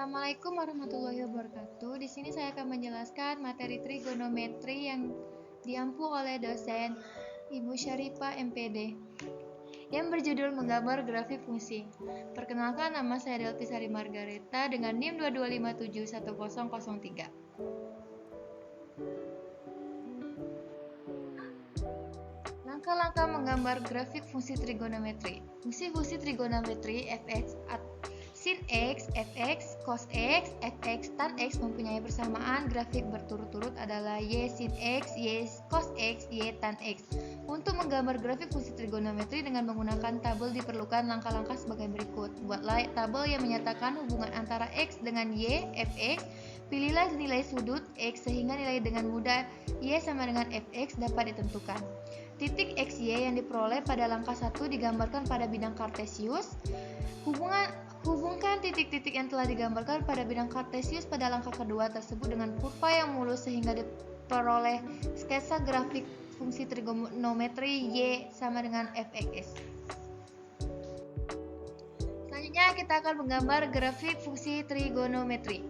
Assalamualaikum warahmatullahi wabarakatuh. Di sini saya akan menjelaskan materi trigonometri yang diampu oleh dosen Ibu Syarifah MPD yang berjudul menggambar grafik fungsi. Perkenalkan, nama saya Delvi Sari Margareta dengan NIM 22571003. Langkah-langkah menggambar grafik fungsi trigonometri. Fungsi-fungsi trigonometri fx, sin x, fx, cos x, fx, tan x mempunyai persamaan grafik berturut-turut adalah y sin x, y cos x, y tan x. Untuk menggambar grafik fungsi trigonometri dengan menggunakan tabel diperlukan langkah-langkah sebagai berikut. Buatlah tabel yang menyatakan hubungan antara x dengan y, fx. Pilihlah nilai sudut x sehingga nilai dengan mudah y sama dengan fx dapat ditentukan. Titik xy yang diperoleh pada langkah 1 digambarkan pada bidang kartesius. Hubungkan titik-titik yang telah digambarkan pada bidang kartesius pada langkah kedua tersebut dengan kurva yang mulus sehingga diperoleh sketsa grafik fungsi trigonometri y sama dengan fx. Selanjutnya kita akan menggambar grafik fungsi trigonometri.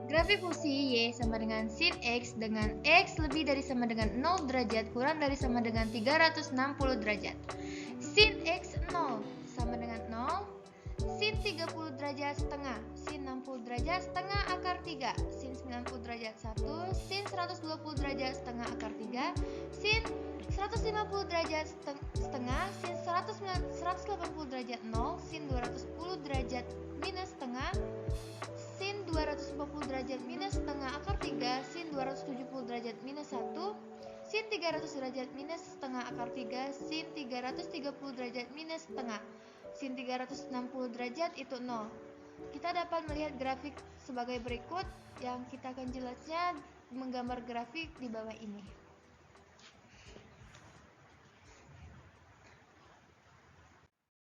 Grafik fungsi y sama dengan sin x dengan x lebih dari sama dengan 0 derajat kurang dari sama dengan 360 derajat. Sin x 0 sama dengan 0. Sin 30 derajat setengah. Sin 60 derajat setengah akar 3. Sin 90 derajat 1. Sin 120 derajat setengah akar 3. Sin 150 derajat setengah. Sin 180 derajat 0. Sin 210 derajat minus setengah. Sin 250 derajat minus setengah akar 3. Sin 270 derajat minus 1. Sin 300 derajat minus setengah akar 3. Sin 330 derajat minus setengah. Sin 360 derajat itu 0. Kita dapat melihat grafik sebagai berikut yang kita akan jelasnya menggambar grafik di bawah ini.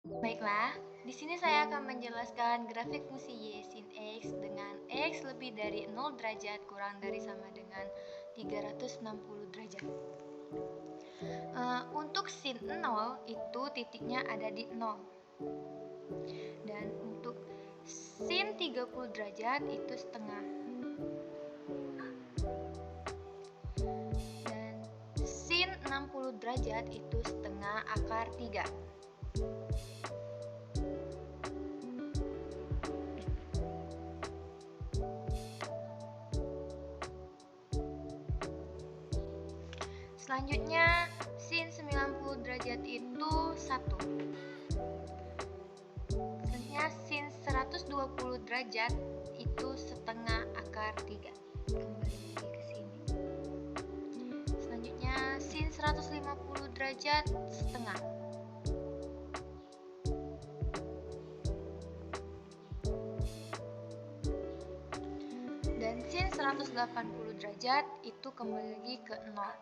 Baiklah, di sini saya akan menjelaskan grafik fungsi y sin x dengan x lebih dari 0 derajat kurang dari sama dengan 360 derajat. Untuk sin 0 itu titiknya ada di 0. Dan untuk sin 30 derajat itu setengah. Dan sin 60 derajat itu setengah akar 3. Selanjutnya, sin 90 derajat itu 1. Selanjutnya, sin 120 derajat itu setengah akar 3. Kembali ke sini. Selanjutnya, sin 150 derajat setengah. Dan sin 180 derajat itu kembali lagi ke 0.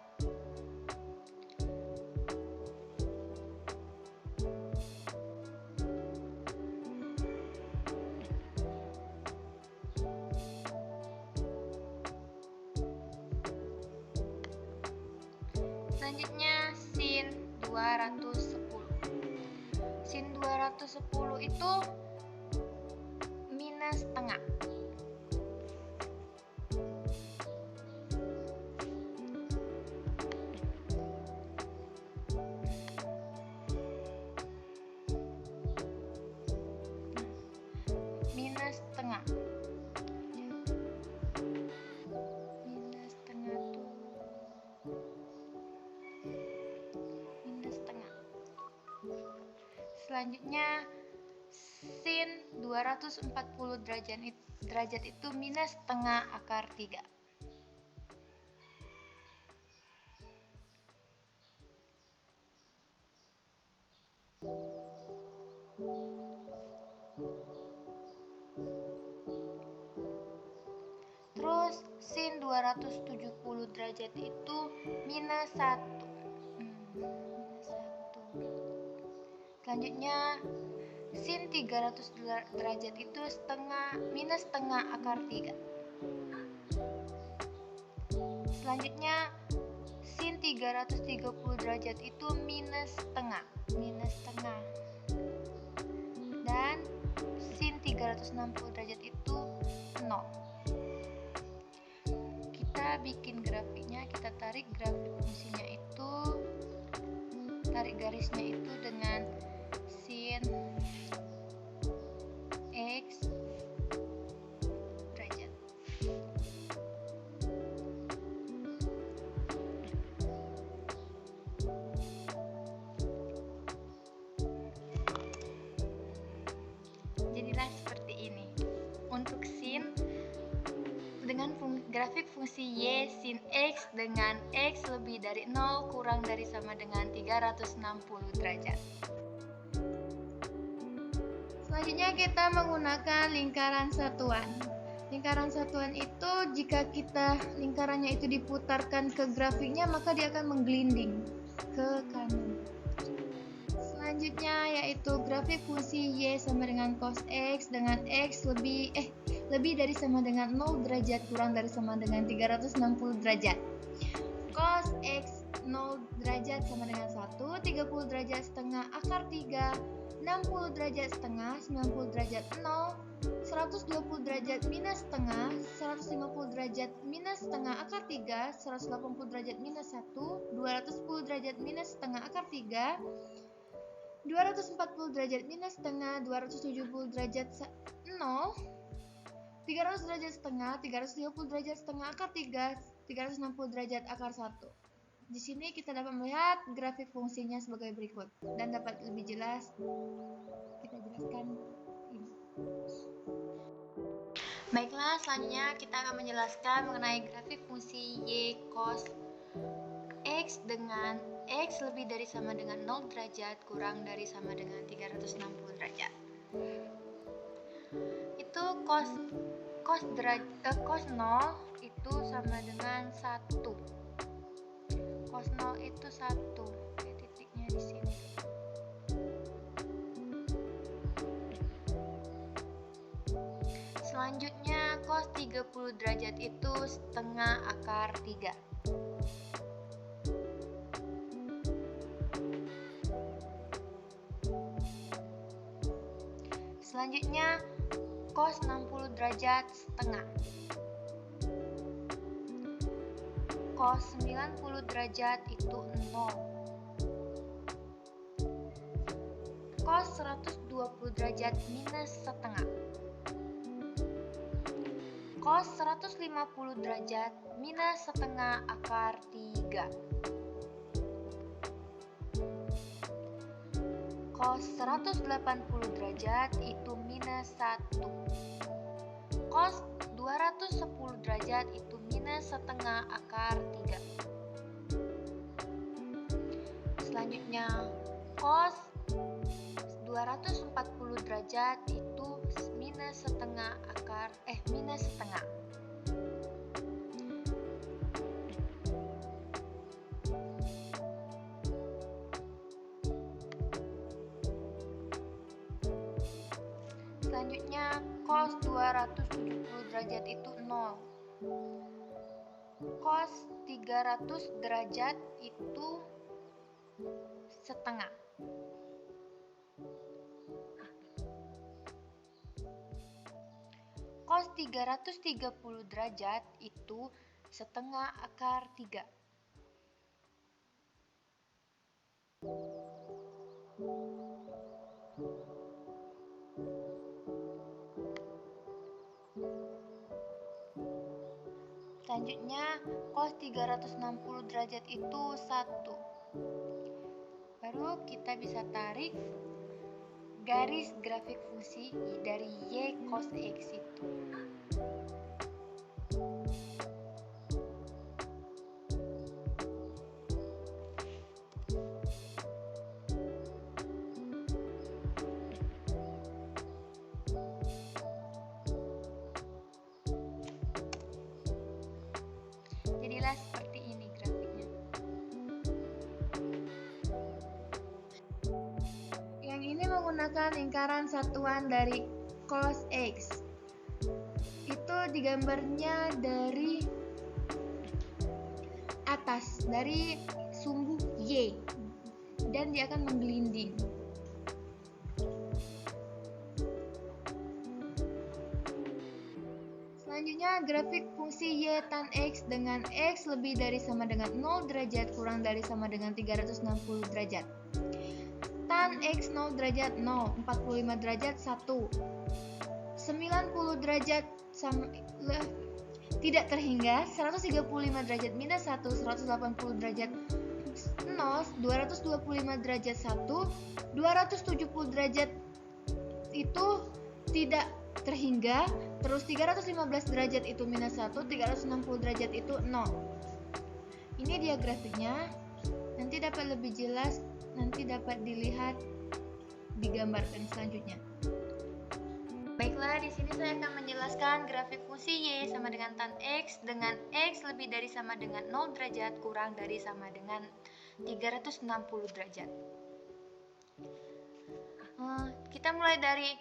Selanjutnya sin 210. Sin 210 itu minus setengah. Minus setengah. Minus setengah tuh minus setengah. Selanjutnya sin 240 derajat itu minus setengah akar 3. Terus sin 270 derajat itu minus 1. Selanjutnya sin 300 derajat itu minus setengah akar 3. Selanjutnya sin 330 derajat itu minus setengah. Dan 360 derajat itu 0. Kita bikin grafiknya, kita tarik grafik fungsinya itu, tarik garisnya itu dengan sin X derajat. Jadilah seperti ini. Untuk sin dengan grafik fungsi Y sin X dengan X lebih dari 0 kurang dari sama dengan 360 derajat. Selanjutnya kita menggunakan lingkaran satuan. Lingkaran satuan itu jika lingkarannya itu diputarkan ke grafiknya, maka dia akan menggelinding ke kanan. Selanjutnya yaitu grafik fungsi Y sama dengan cos X dengan X lebih dari sama dengan 0 derajat kurang dari sama dengan 360 derajat. Cos X 0 derajat sama dengan 1, 30 derajat setengah akar 3, 60 derajat setengah, 90 derajat 0, 120 derajat minus setengah, 150 derajat minus setengah akar 3, 180 derajat minus 1, 210 derajat minus setengah akar 3, 240 derajat minus setengah, 270 derajat 0, 300 derajat setengah, 330 derajat setengah akar 3, 360 derajat akar 1. Di sini kita dapat melihat grafik fungsinya sebagai berikut, dan dapat lebih jelas kita jelaskan ini. Baiklah, selanjutnya kita akan menjelaskan mengenai grafik fungsi Y cos X dengan X lebih dari sama dengan 0 derajat kurang dari sama dengan 360 derajat. Itu cos 0 itu sama dengan 1. Cos 0 itu 1. Oke, titiknya di sini. Selanjutnya cos 30 derajat itu setengah akar 3. Selanjutnya cos 60 derajat setengah. Cos 90 derajat itu 0. Cos 120 derajat minus setengah. Cos 150 derajat minus setengah akar 3. Cos 180 derajat itu minus 1. Cos 210 derajat itu minus setengah akar 3. Selanjutnya cos 240 derajat itu minus setengah akar minus setengah. Selanjutnya cos 270 derajat itu 0. Cos 300 derajat itu setengah. Cos 330 derajat itu setengah akar 3. Selanjutnya cos 360 derajat itu 1. Baru kita bisa tarik garis grafik fungsi dari Y cos X itu. Jadilah seperti ini grafiknya. Yang ini menggunakan lingkaran satuan dari cos X. Itu digambarnya dari atas, dari sumbu Y, dan dia akan menggelinding. Selanjutnya, grafik fungsi Y tan X dengan X lebih dari sama dengan 0 derajat kurang dari sama dengan 360 derajat. Tan X 0 derajat 0, 45 derajat 1, 90 derajat tidak terhingga, 135 derajat minus 1, 180 derajat 0, 225 derajat 1, 270 derajat itu tidak terhingga, terus 315 derajat itu minus 1, 360 derajat itu 0. Ini dia grafiknya. Nanti dapat lebih jelas, nanti dapat dilihat digambarkan selanjutnya. Baiklah, di sini saya akan menjelaskan grafik fungsi Y sama dengan tan X dengan X lebih dari sama dengan 0 derajat kurang dari sama dengan 360 derajat. Kita mulai dari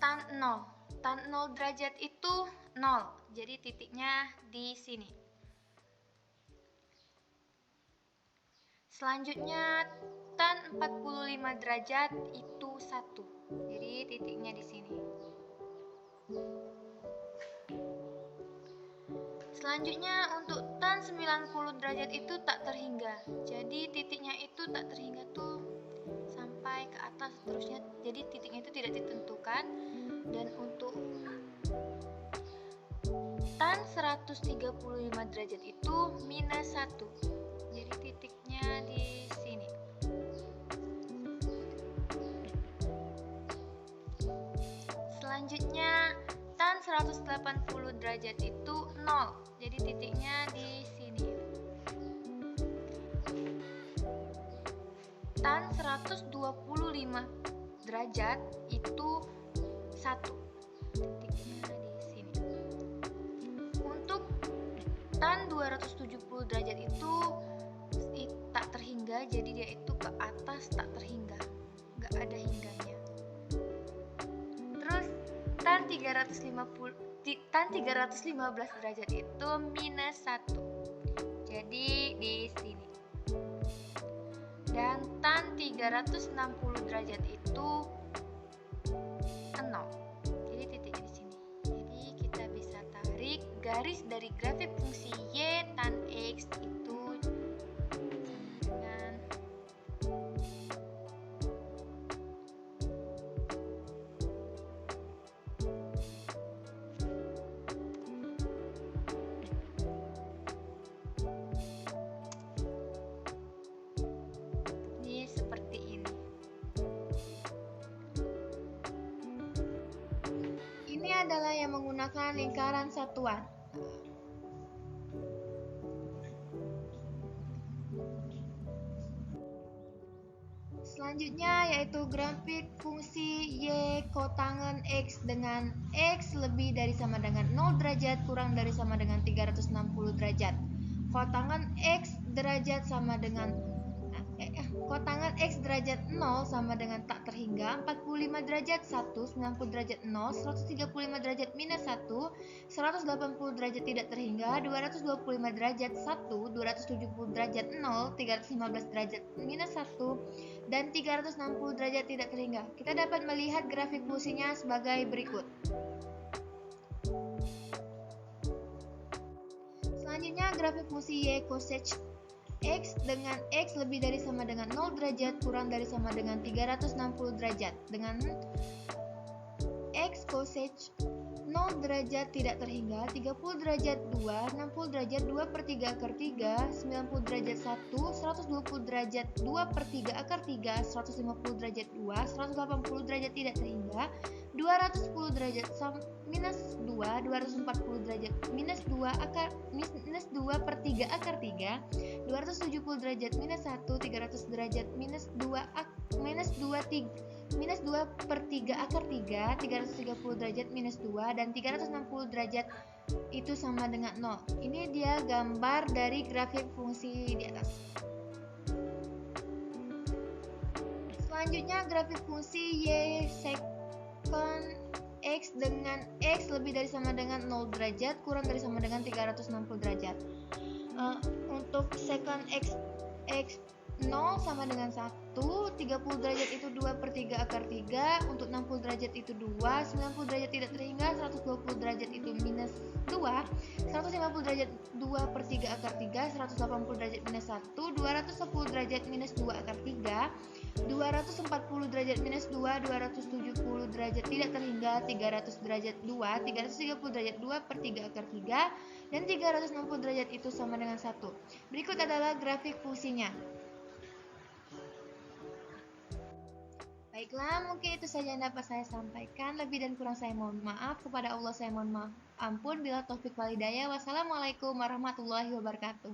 tan 0. Tan 0 derajat itu 0, jadi titiknya di sini. Selanjutnya tan 45 derajat itu 1, jadi titiknya di sini. Selanjutnya untuk tan 90 derajat itu tak terhingga, jadi titiknya itu tak terhingga tuh sampai ke atas seterusnya, jadi titiknya itu tidak ditentukan. Dan untuk tan 135 derajat itu minus 1, jadi titiknya di sini. Selanjutnya tan 180 derajat itu 0, jadi titiknya di sini. Tan 125 derajat itu 1, titiknya di sini. Untuk tan 270 derajat itu tak terhingga, jadi dia itu ke atas tak terhingga, nggak ada hingganya. Terus tan 315 derajat itu minus 1, jadi di sini. Dan tan 360 derajat itu 0, jadi titiknya di sini. Jadi kita bisa tarik garis dari grafik fungsi Y tan X itu sama dengan ini seperti ini. Ini adalah yang menggunakan lingkaran satuan. Selanjutnya yaitu grafik fungsi Y kotangen X dengan X lebih dari sama dengan 0 derajat kurang dari sama dengan 360 derajat. Kotangen X derajat sama dengan kotangan X derajat 0 sama dengan tak terhingga, 45 derajat 1, 90 derajat 0, 135 derajat minus 1, 180 derajat tidak terhingga, 225 derajat 1, 270 derajat 0, 315 derajat minus 1, dan 360 derajat tidak terhingga. Kita dapat melihat grafik fungsinya sebagai berikut. Selanjutnya grafik fungsi Y cosec X dengan X lebih dari sama dengan 0 derajat kurang dari sama dengan 360 derajat dengan X cosec 0 derajat tidak terhingga, 30 derajat 2, 60 derajat 2 per 3 akar 3, 90 derajat 1, 120 derajat 2 per 3 akar 3, 150 derajat 2, 180 derajat tidak terhingga, 210 derajat minus 2, 240 derajat minus 2 per 3 akar 3, 270 derajat minus 1, 300 derajat minus 2 per 3 akar 3, 330 derajat minus 2, dan 360 derajat itu sama dengan 0. Ini dia gambar dari grafik fungsi di atas. Selanjutnya grafik fungsi Y secant X dengan X lebih dari sama dengan 0 derajat kurang dari sama dengan 360 derajat. Untuk secant X 0 sama dengan 1, 30 derajat itu 2 per 3 akar 3, untuk 60 derajat itu 2, 90 derajat tidak terhingga, 120 derajat itu minus 2, 150 derajat 2 per 3 akar 3, 180 derajat minus 1, 210 derajat minus 2 akar 3, 240 derajat minus 2, 270 derajat tidak terhingga, 300 derajat 2, 330 derajat 2 per 3 akar 3, dan 360 derajat itu sama dengan 1. Berikut adalah grafik fungsinya. Baiklah, mungkin itu saja yang dapat saya sampaikan. Lebih dan kurang saya mohon maaf. Kepada Allah saya mohon maaf ampun. Bila taufik walhidayah. Wassalamualaikum warahmatullahi wabarakatuh.